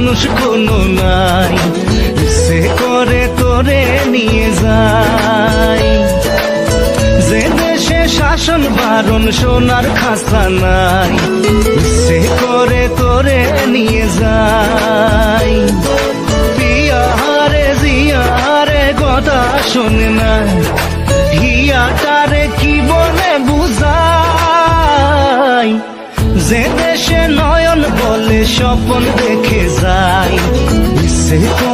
মানুষ কোনো নাই, সে করে তোরে নিয়ে যায়। যে দেশে শাসন বারণ সোনার খাসা নাই, সে করে তোরে নিয়ে যায়। পিয়ারে জিয়ারে কথা শোনে না, হিয়াটারে কি বলে বুঝাই। যে দেশে নয়ন বলে স্বপ্ন দেখে যায়, সে